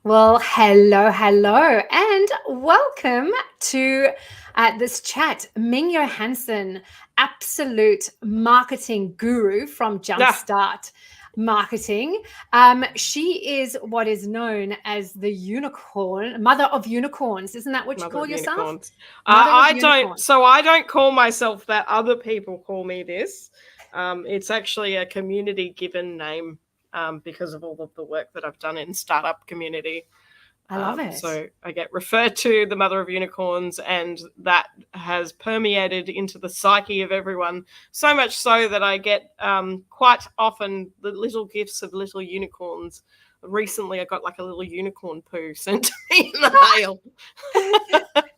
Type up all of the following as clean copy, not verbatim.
Well, hello, and welcome to this chat. Ming Johansson, absolute marketing guru from Yeah, Jumpstart Marketing. She is what is known as the unicorn, mother of unicorns. Isn't that what you mother call of yourself? unicorns. Mother of I don't. unicorns. So I don't call myself that. Other people call me this. It's actually a community-given name because of all of the work that I've done in startup community. I love it. So I get referred to the mother of unicorns, and that has permeated into the psyche of everyone. So much so that I get quite often the little gifts of little unicorns. Recently, I got like a little unicorn poo sent to me in the mail.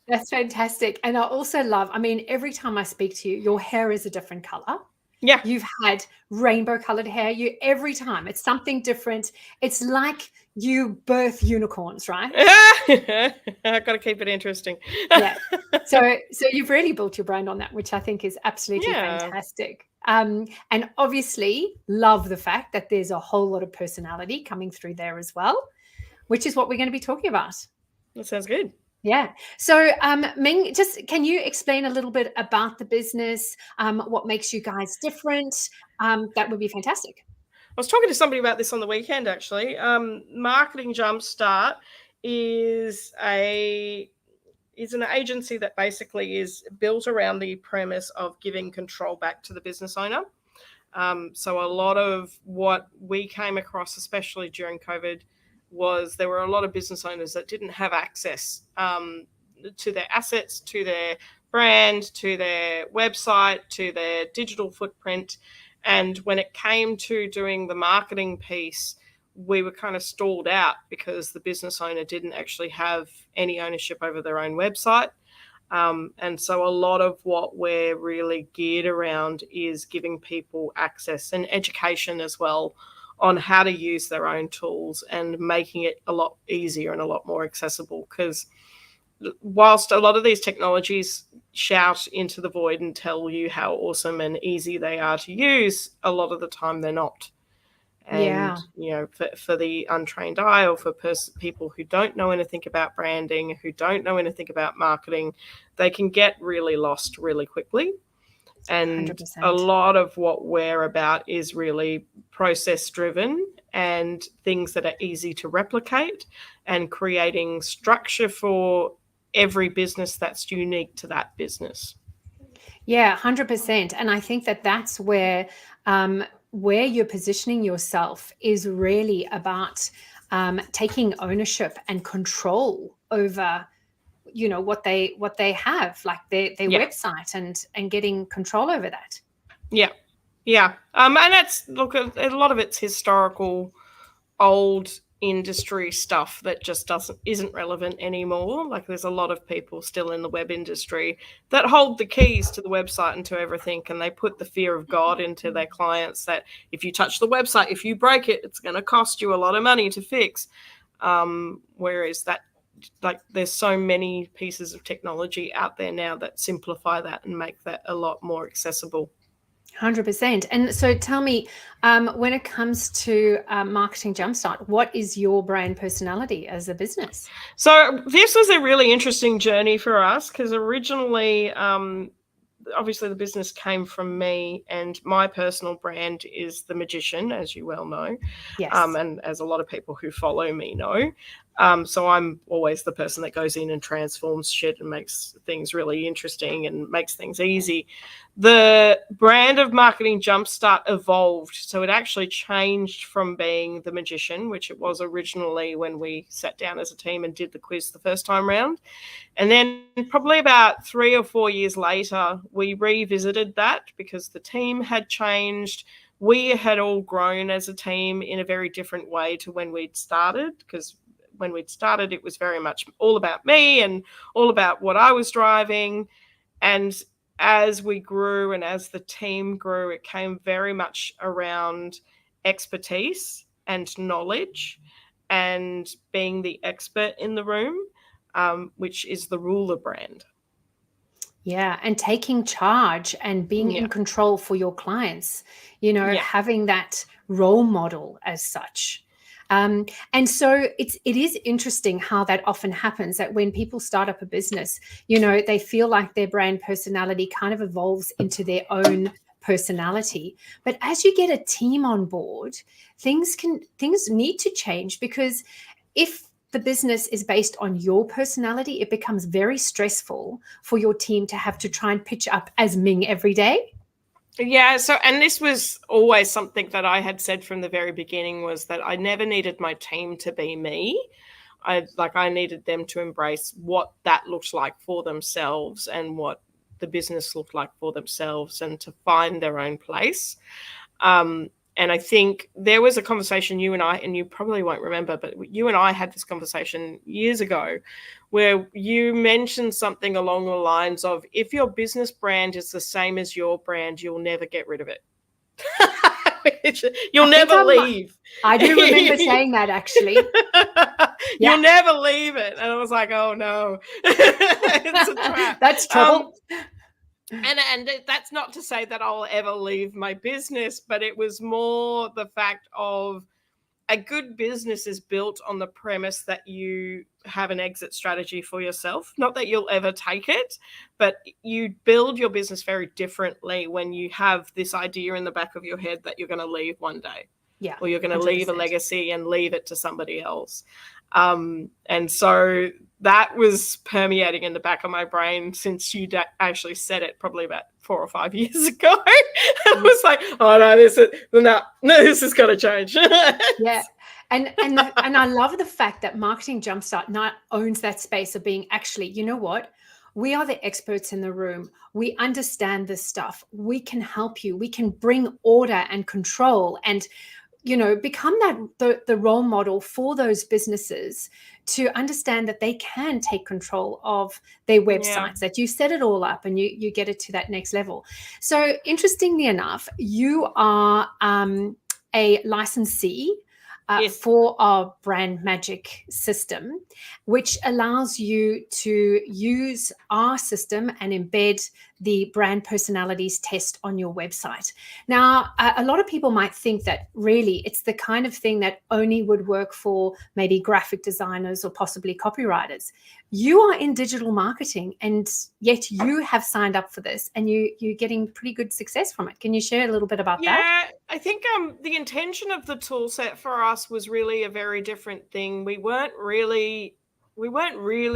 That's fantastic. And I also love, I mean, every time I speak to you, your hair is a different color. Yeah. You've had rainbow colored hair. You every time it's something different. It's like you birth unicorns, right? I've got to keep it interesting. Yeah. So you've really built your brand on that, which I think is absolutely Yeah, fantastic. And obviously love the fact that there's a whole lot of personality coming through there as well, which is what we're going to be talking about. that sounds good. Yeah. So, Ming, just can you explain a little bit about the business, what makes you guys different? That would be fantastic. I was talking to somebody about this on the weekend actually. Marketing Jumpstart is a is an agency that basically is built around the premise of giving control back to the business owner. So a lot of what we came across, especially during COVID, was there were a lot of business owners that didn't have access to their assets, to their brand, to their website, to their digital footprint. And when it came to doing the marketing piece, we were kind of stalled out because the business owner didn't actually have any ownership over their own website. And so a lot of what we're really geared around is giving people access and education as well on how to use their own tools and making it a lot easier and a lot more accessible. Because whilst a lot of these technologies shout into the void and tell you how awesome and easy they are to use, a lot of the time they're not. And Yeah, for the untrained eye, or for people who don't know anything about branding, who don't know anything about marketing, they can get really lost really quickly. And a 100%. lot of what we're about is really process driven and things that are easy to replicate, and creating structure for every business that's unique to that business. Yeah, 100%. And I think that that's where you're positioning yourself is really about taking ownership and control over what they have, like their Yeah. website, and getting control over that. Yeah. Yeah. And that's, look, a lot of it's historical, old industry stuff that just isn't relevant anymore. Like there's a lot of people still in the web industry that hold the keys to the website and to everything, and they put the fear of God into their clients that if you touch the website, if you break it, it's going to cost you a lot of money to fix. Whereas that, like, there's so many pieces of technology out there now that simplify that and make that a lot more accessible. 100%. And so tell me, when it comes to Marketing Jumpstart, what is your brand personality as a business? So this was a really interesting journey for us because originally, obviously, the business came from me, and my personal brand is the magician, as you well know, Yes. and as a lot of people who follow me know. So I'm always the person that goes in and transforms shit and makes things really interesting and makes things easy. The brand of Marketing Jumpstart evolved. So it actually changed from being the magician, which it was originally when we sat down as a team and did the quiz the first time round. And then probably about 3 or 4 years later, we revisited that because the team had changed. We had all grown as a team in a very different way to when we'd started, because when we'd started, it was very much all about me and all about what I was driving. And as we grew and as the team grew, it came very much around expertise and knowledge and being the expert in the room, which is the ruler brand. Yeah, and taking charge and being in Yeah. control for your clients, Yeah. having that role model as such. And so it is interesting how that often happens, that when people start up a business, you know, they feel like their brand personality kind of evolves into their own personality. But as you get a team on board, things need to change, because if the business is based on your personality, it becomes very stressful for your team to have to try and pitch up as Ming every day. Yeah, so, and this was always something that I had said from the very beginning, was that I never needed my team to be me. I needed them to embrace what that looked like for themselves and what the business looked like for themselves, and to find their own place. And I think there was a conversation you and I, and you probably won't remember, but you and I had this conversation years ago where you mentioned something along the lines of, if your business brand is the same as your brand, you'll never get rid of it. You'll never leave. I do remember saying that, actually. You'll never leave it. And I was like, oh no, it's a trap. That's trouble. And that's not to say that I'll ever leave my business, but it was more the fact of, a good business is built on the premise that you have an exit strategy for yourself. Not that you'll ever take it, but you build your business very differently when you have this idea in the back of your head that you're going to leave one day. Yeah. Or you're going to leave a legacy and leave it to somebody else. And so that was permeating in the back of my brain since you actually said it, probably about 4 or 5 years ago. I was like, oh no, this is got to change. Yeah. And I love the fact that Marketing Jumpstart not owns that space of being, actually, you know what? We are the experts in the room. We understand this stuff. We can help you. We can bring order and control, and, you know, become the role model for those businesses to understand that they can take control of their websites, that you set it all up and you get it to that next level. So interestingly enough, you are a licensee for our Brand Magic system, which allows you to use our system and embed the brand personalities test on your website. Now, a lot of people might think that really it's the kind of thing that only would work for maybe graphic designers or possibly copywriters. You are in digital marketing, and yet you have signed up for this, and you're getting pretty good success from it. Can you share a little bit about that? Yeah, I think the intention of the tool set for us was really a very different thing. We weren't really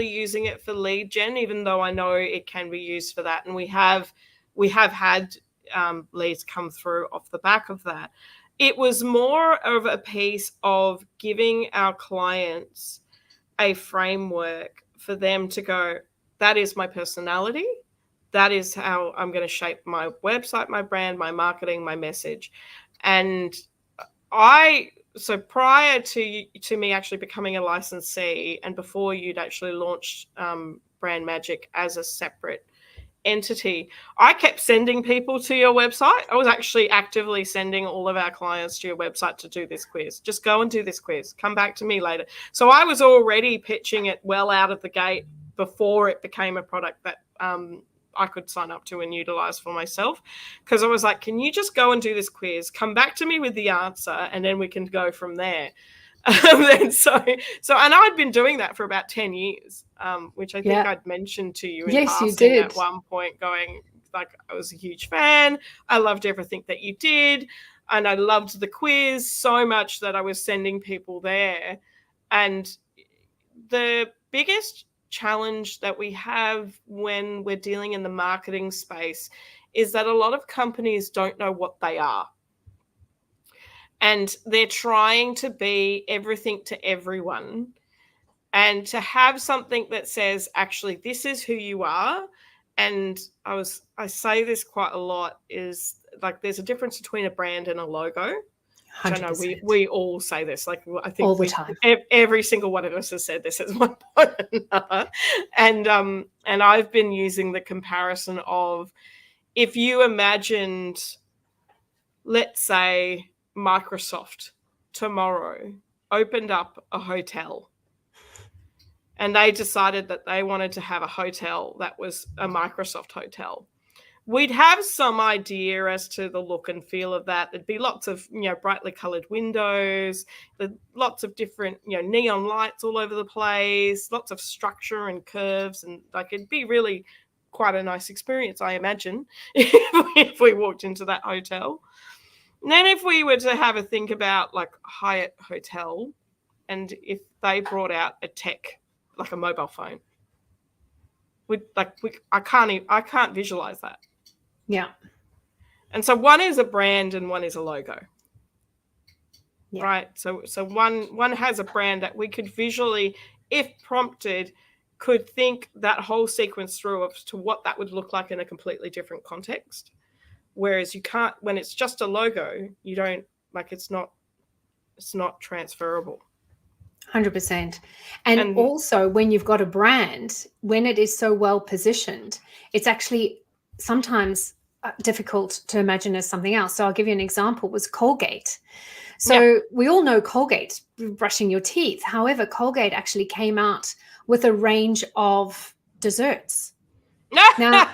using it for lead gen, even though I know it can be used for that, and we have had leads come through off the back of that. It was more of a piece of giving our clients a framework for them to go, that is my personality. That is how I'm going to shape my website, my brand, my marketing, my message. And so prior to me actually becoming a licensee, and before you'd actually launched Brand Magic as a separate entity, I kept sending people to your website. I was actually actively sending all of our clients to your website to do this quiz. Just go and do this quiz. Come back to me later. So I was already pitching it well out of the gate before it became a product that I could sign up to and utilize for myself, because I was like, can you just go and do this quiz, come back to me with the answer, and then we can go from there. And I'd been doing that for about 10 years, which I think I'd mentioned to you in passing at one point, going, like, I was a huge fan. I loved everything that you did. And I loved the quiz so much that I was sending people there. And the biggest challenge that we have when we're dealing in the marketing space is that a lot of companies don't know what they are. And they're trying to be everything to everyone. And to have something that says, actually, this is who you are. And I say this quite a lot, is like, there's a difference between a brand and a logo. 100%. I know we all say this, like, I think all the time. Every single one of us has said this at one point or another. And I've been using the comparison of, if you imagined, let's say, Microsoft tomorrow opened up a hotel, and they decided that they wanted to have a hotel that was a Microsoft hotel. we'd have some idea as to the look and feel of that. There'd be lots of, brightly colored windows, lots of different, neon lights all over the place, lots of structure and curves, and like it'd be really quite a nice experience, I imagine, if we walked into that hotel. And then if we were to have a think about like Hyatt Hotel, and if they brought out a tech, like a mobile phone, I can't visualize that. Yeah. And so one is a brand and one is a logo. Yeah. Right. So one has a brand that we could visually, if prompted, could think that whole sequence through as to what that would look like in a completely different context. Whereas you can't, when it's just a logo, you don't, like, it's not transferable. 100%. And also when you've got a brand, when it is so well positioned, it's actually sometimes difficult to imagine as something else. So I'll give you an example, was Colgate. So we all know Colgate, brushing your teeth. However, Colgate actually came out with a range of desserts. Now,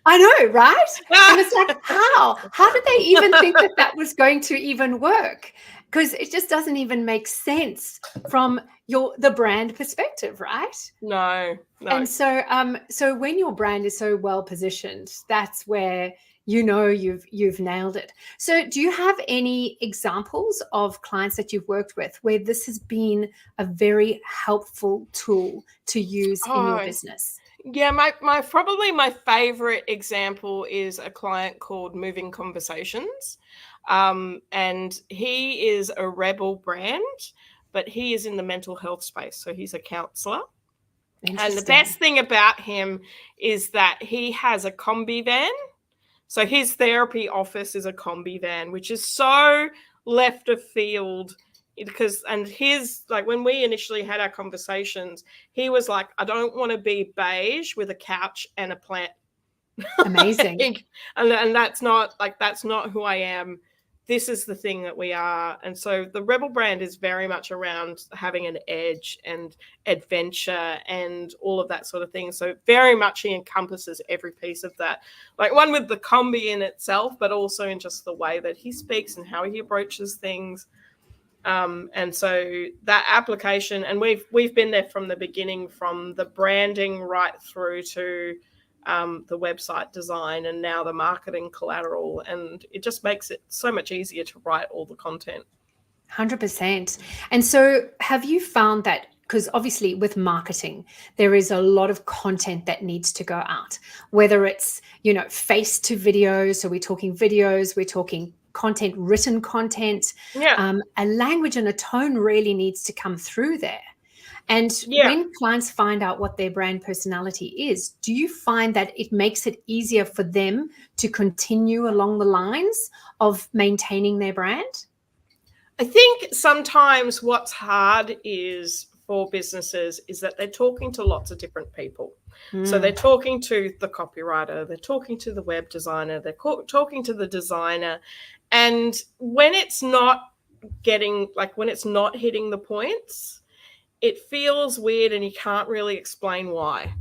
I know, right? And it's like, how did they even think that was going to even work? Because it just doesn't even make sense from the brand perspective, right? No. And so when your brand is so well positioned, that's where you've nailed it. So do you have any examples of clients that you've worked with where this has been a very helpful tool to use in your business? Yeah, probably my favorite example is a client called Moving Conversations. And he is a rebel brand, but he is in the mental health space. So he's a counselor. And the best thing about him is that he has a combi van. So his therapy office is a combi van, which is so left of field. And his, like, when we initially had our conversations, he was like, I don't want to be beige with a couch and a plant. Amazing. and that's not who I am. This is the thing that we are. And so the Rebel brand is very much around having an edge and adventure and all of that sort of thing. So very much he encompasses every piece of that, like one with the combi in itself, but also in just the way that he speaks and how he approaches things. And so that application, and we've been there from the beginning, from the branding right through to the website design and now the marketing collateral, and it just makes it so much easier to write all the content. 100%. And so have you found that, because obviously with marketing, there is a lot of content that needs to go out, whether it's, face to videos. So we're talking videos, we're talking content, written content, a language and a tone really needs to come through there. And when clients find out what their brand personality is, do you find that it makes it easier for them to continue along the lines of maintaining their brand? I think sometimes what's hard is for businesses is that they're talking to lots of different people. So they're talking to the copywriter, they're talking to the web designer, they're talking to the designer. And when it's not hitting the points, it feels weird and you can't really explain why.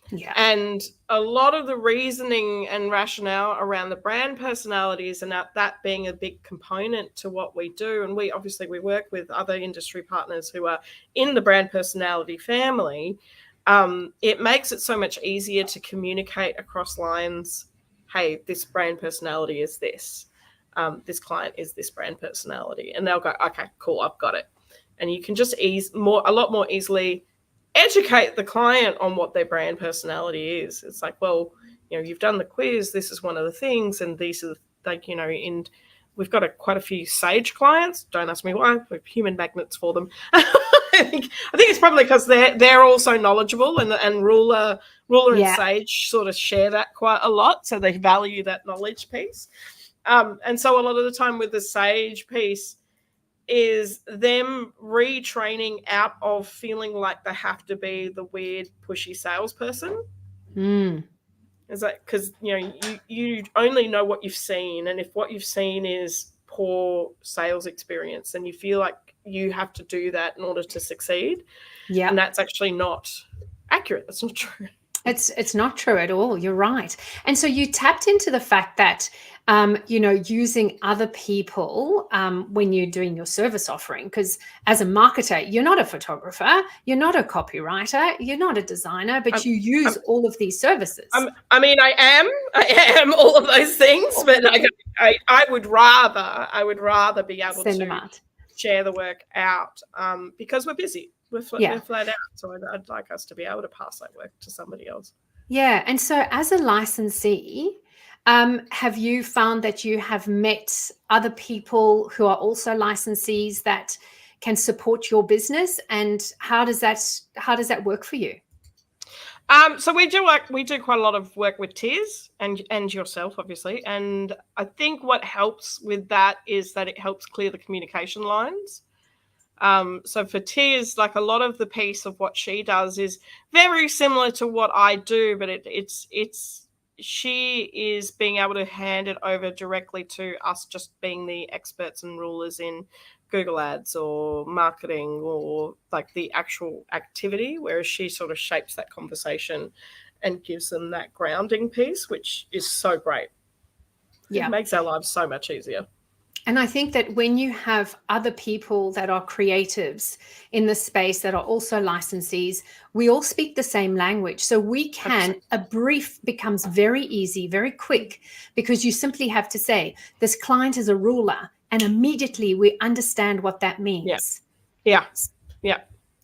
Yeah. And a lot of the reasoning and rationale around the brand personalities and that being a big component to what we do. And we work with other industry partners who are in the brand personality family. It makes it so much easier to communicate across lines. Hey, this brand personality is this. This client is this brand personality. And they'll go, okay, cool, I've got it. And you can just a lot more easily educate the client on what their brand personality is. It's like, well, you've done the quiz. This is one of the things. And these are and we've got quite a few Sage clients. Don't ask me why. We're human magnets for them. I think it's probably because they're also knowledgeable, and Ruler and Sage sort of share that quite a lot. So they value that knowledge piece. And so a lot of the time with the Sage piece is them retraining out of feeling like they have to be the weird, pushy salesperson. Is that because you only know what you've seen, and if what you've seen is poor sales experience, then you feel like you have to do that in order to succeed. Yeah, and that's actually not accurate. That's not true. It's not true at all. You're right. And so you tapped into the fact that using other people when you're doing your service offering, because as a marketer, you're not a photographer, you're not a copywriter, you're not a designer, but you use all of these services. I am all of those things, but I would rather be able to share the work out because we're busy. We're flat out. So I'd like us to be able to pass that work to somebody else. Yeah. And so as a licensee, have you found that you have met other people who are also licensees that can support your business? And how does that work for you? So we do quite a lot of work with tiers and yourself, obviously. And I think what helps with that is that it helps clear the communication lines. So for tiers, like a lot of the piece of what she does is very similar to what I do, but she is being able to hand it over directly to us, just being the experts and rulers in Google Ads or marketing or like the actual activity, whereas she sort of shapes that conversation and gives them that grounding piece, which is so great. Yeah. It makes our lives so much easier. And I think that when you have other people that are creatives in the space that are also licensees, we all speak the same language. So a brief becomes very easy, very quick, because you simply have to say, this client is a ruler, and immediately we understand what that means. Yeah.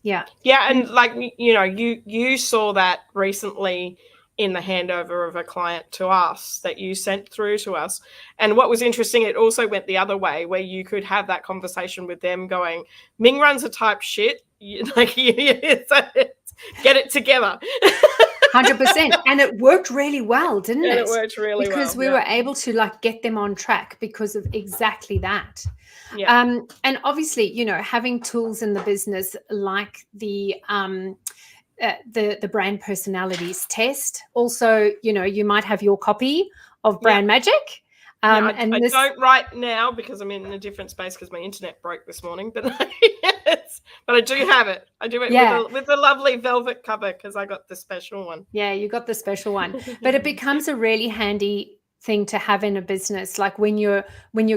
And like, you saw that recently in the handover of a client to us that you sent through to us. And what was interesting, it also went the other way, where you could have that conversation with them going, Ming runs a type shit. Get it together. 100%. And it worked really well, didn't it? It worked really well. Because we were able to get them on track because of exactly that. Yeah. And obviously, having tools in the business like the brand personalities test. Also, you might have your copy of Brand Magic. I don't right now because I'm in a different space because my internet broke this morning. But but I do have it. I do it with the lovely velvet cover because I got the special one. Yeah, you got the special one. But it becomes a really handy thing to have in a business, like when you're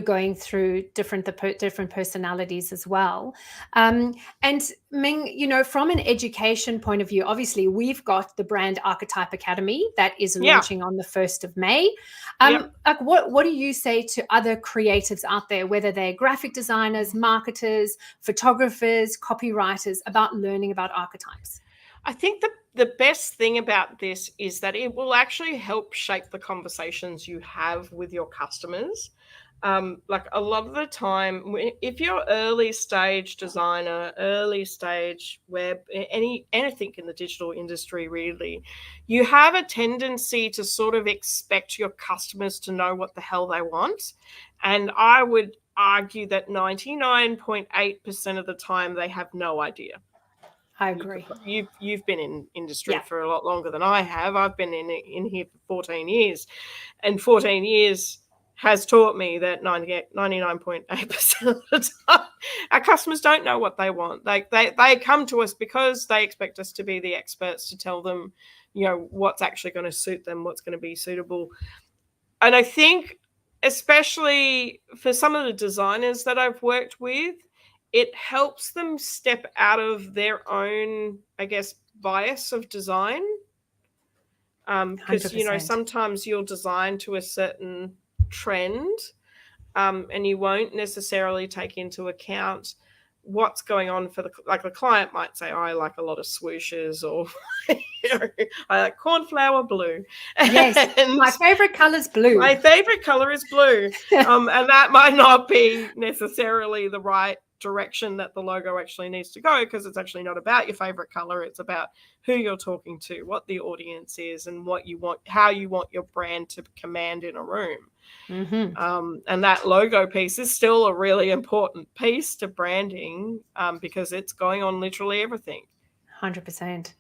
going through different personalities as well. And Ming, from an education point of view, obviously we've got the Brand Archetype Academy that is launching on the 1st of May. Like what do you say to other creatives out there, whether they're graphic designers, marketers, photographers, copywriters, about learning about archetypes? I think the best thing about this is that it will actually help shape the conversations you have with your customers. Like a lot of the time, if you're early stage designer, early stage web, anything in the digital industry, really, you have a tendency to sort of expect your customers to know what the hell they want. And I would argue that 99.8% of the time they have no idea. I agree. You've been in industry for a lot longer than I have. I've been in here for 14 years, and 14 years has taught me that 99.8% of the time, our customers don't know what they want. They come to us because they expect us to be the experts to tell them, what's actually going to suit them, what's going to be suitable. And I think, especially for some of the designers that I've worked with, it helps them step out of their own, I guess, bias of design. Because, sometimes you'll design to a certain trend and you won't necessarily take into account what's going on for the client might say, I like a lot of swooshes, or I like cornflower blue. Yes, my favorite color is blue. My favorite color is blue. And that might not be necessarily the right direction that the logo actually needs to go, because it's actually not about your favorite color. It's about who you're talking to, what the audience is, and what you want, how you want your brand to command in a room. Mm-hmm. And that logo piece is still a really important piece to branding because it's going on literally everything. 100%.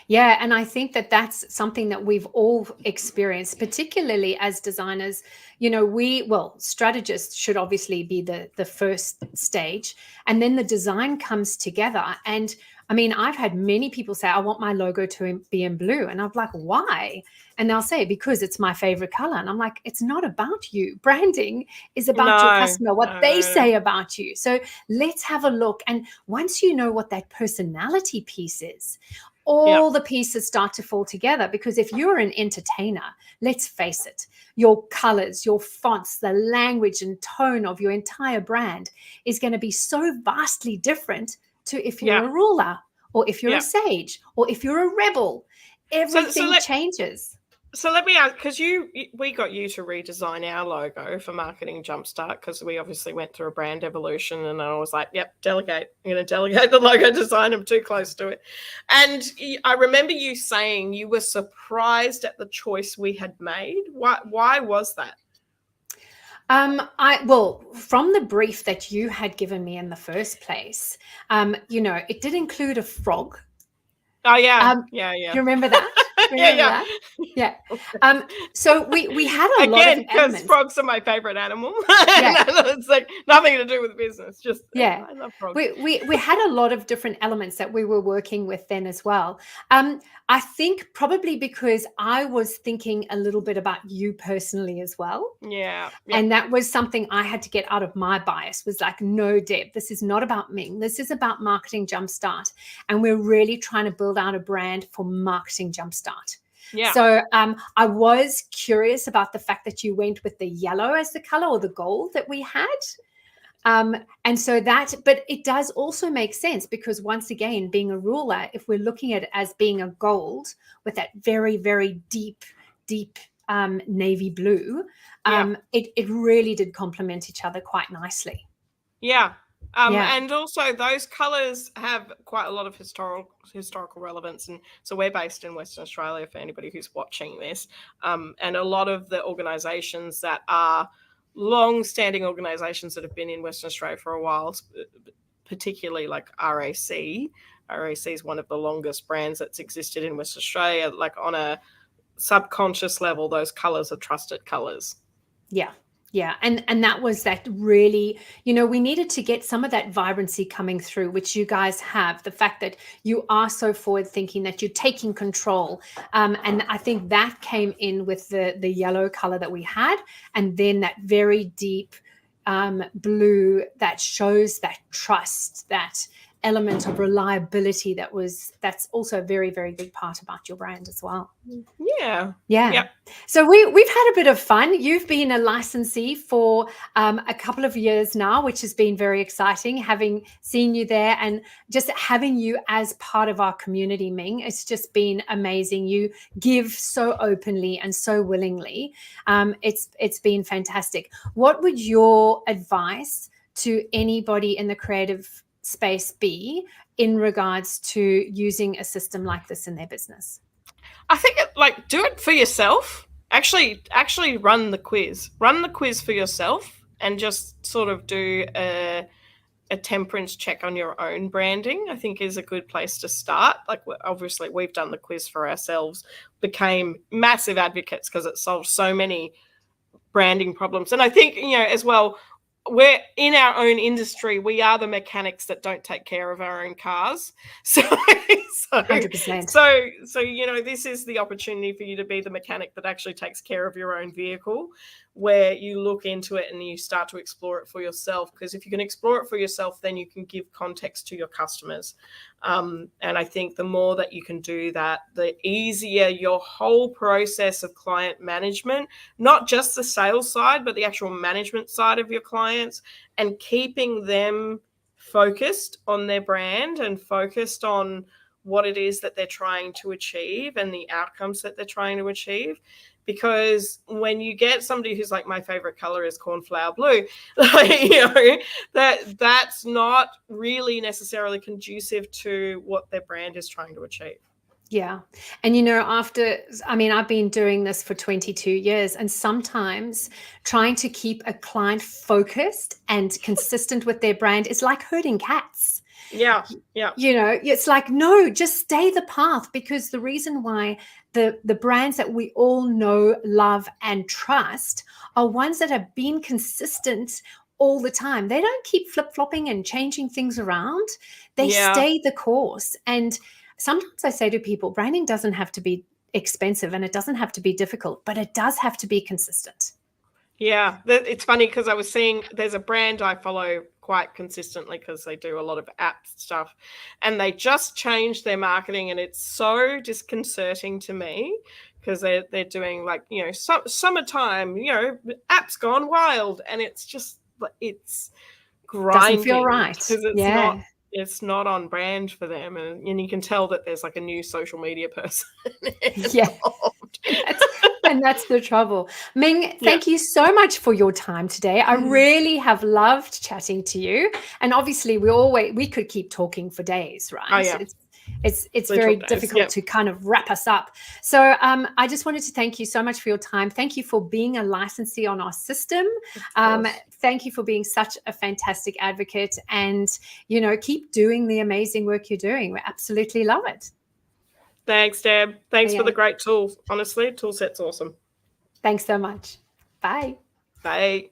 Yeah, and I think that that's something that we've all experienced, particularly as designers. Strategists should obviously be the first stage, and then the design comes together. And I mean, I've had many people say, I want my logo to be in blue. And I'm like, why? And they'll say, because it's my favorite color. And I'm like, it's not about you. Branding is about your No, customer, what no, they no, no. say about you. So let's have a look. And once you know what that personality piece is, all the pieces start to fall together. Because if you're an entertainer, let's face it, your colors, your fonts, the language and tone of your entire brand is going to be so vastly different to if you're Yeah, a ruler or if you're a yeah. sage or if you're a rebel. Everything changes. So let me ask, because we got you to redesign our logo for Marketing Jumpstart, because we obviously went through a brand evolution, and I was like, yep, delegate. I'm going to delegate the logo design. I'm too close to it. And I remember you saying you were surprised at the choice we had made. Why was that? Well, from the brief that you had given me in the first place, it did include a frog. Oh yeah, Do yeah. you remember that? Yeah. So we had a lot of because elements. frogs are my favorite animal. Yeah. It's like nothing to do with business. Just Yeah. I love frogs. We had a lot of different elements that we were working with then as well. I think probably because I was thinking a little bit about you personally as well. Yeah. And that was something I had to get out of my bias, was like, no, Deb, this is not about Ming. This is about Marketing Jumpstart. And we're really trying to build out a brand for Marketing Jumpstart. Yeah. So I was curious about the fact that you went with the yellow as the color, or the gold that we had. And so but it does also make sense, because once again, being a ruler, if we're looking at it as being a gold with that very, very deep navy blue, it really did complement each other quite nicely. Yeah. And also those colors have quite a lot of historical relevance. And so we're based in Western Australia, for anybody who's watching this. And a lot of the organizations that are long-standing organizations that have been in Western Australia for a while, particularly like RAC. RAC is one of the longest brands that's existed in Western Australia. Like on a subconscious level, those colors are trusted colors. Yeah. Yeah. And that was that really, we needed to get some of that vibrancy coming through, which you guys have. The fact that you are so forward thinking, that you're taking control. And I think that came in with the yellow color that we had. And then that very deep blue that shows that trust, that element of reliability that's also a very, very big part about your brand as well. Yeah. So we've had a bit of fun. You've been a licensee for a couple of years now, which has been very exciting, having seen you there and just having you as part of our community, Ming. It's just been amazing. You give so openly and so willingly. It's been fantastic. What would your advice to anybody in the creative space be in regards to using a system like this in their business? I think do it for yourself. Actually run the quiz. Run the quiz for yourself and just sort of do a temperance check on your own branding, I think is a good place to start. Like, obviously we've done the quiz for ourselves, became massive advocates because it solved so many branding problems. And I think, as well, we're in our own industry. We are the mechanics that don't take care of our own cars. So 100%. So this is the opportunity for you to be the mechanic that actually takes care of your own vehicle, where you look into it and you start to explore it for yourself. Because if you can explore it for yourself, then you can give context to your customers. And I think the more that you can do that, the easier your whole process of client management, not just the sales side, but the actual management side of your clients, and keeping them focused on their brand and focused on what it is that they're trying to achieve and the outcomes that they're trying to achieve. Because when you get somebody who's like, my favorite color is cornflower blue, that's not really necessarily conducive to what their brand is trying to achieve. Yeah. And, I've been doing this for 22 years, and sometimes trying to keep a client focused and consistent with their brand is like herding cats. Yeah. It's like, no, just stay the path, because the reason why the brands that we all know, love, and trust are ones that have been consistent all the time. They don't keep flip-flopping and changing things around. They Yeah. stay the course. And sometimes I say to people, branding doesn't have to be expensive and it doesn't have to be difficult, but it does have to be consistent. Yeah, it's funny because I was seeing there's a brand I follow quite consistently because they do a lot of app stuff, and they just changed their marketing, and it's so disconcerting to me because they're doing like, you know, summertime, you know, apps gone wild, and it's just it's Doesn't feel grinding right. because Yeah. it's not on brand for them, and you can tell that there's like a new social media person Yeah. involved. And that's the trouble. Ming, Yeah. thank you so much for your time today. I really have loved chatting to you. And obviously we could keep talking for days, right? Oh, yeah. It's Literal very days, difficult yeah. to kind of wrap us up. So I just wanted to thank you so much for your time. Thank you for being a licensee on our system. Thank you for being such a fantastic advocate, and, you know, keep doing the amazing work you're doing. We absolutely love it. Thanks, Deb. Thanks for Yeah. the great tool. Honestly, tool set's awesome. Thanks so much. Bye. Bye.